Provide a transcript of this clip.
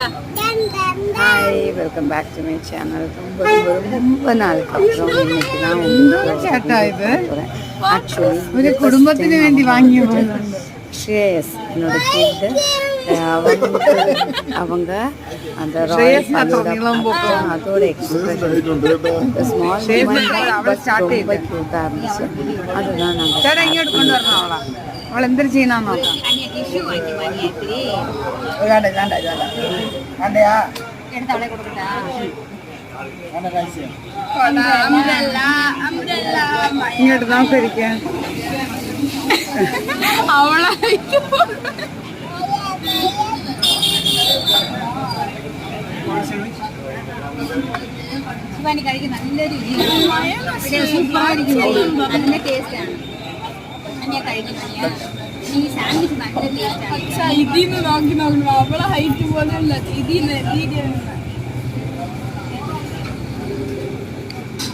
Hi, welcome back to my channel. ரொம்ப நாளுக்கு அப்புறம் இன்னைக்கு தான் ஆக்சுவலி ஒரு குடும்பത്തിന് വേണ്ടി வாங்கிய ஸ்ரேயஸ் என்னோட கிட். அவங்க அந்த அதோட எக்ஸ்பிரஷன் ஸ்மால் ரொம்ப க்யூட்டாக இருந்துச்சு. அதுதான் நாங்கள் ഇങ്ങോട്ട് കൊണ്ടുവരണം അവൾ എന്തൊരു ചെയ്യുന്ന നോക്കാം. ഇങ്ങോട്ട് നോക്കിരിക്കാൻ അവളെ കഴിക്കുന്ന നല്ല രുചിയാണ്, സൂപ്പറായിരിക്കും, നല്ല ടേസ്റ്റാണ്. ഞാൻ കഴിക്കുന്നത് ഈ സാൻഡ്വിച്ച് നല്ല ടേസ്റ്റാണ്. ഇതിന്ന് നോക്കി നോക്കണം, അവളെ ഹൈറ്റ് പോലെയല്ല ഇതിന്ന്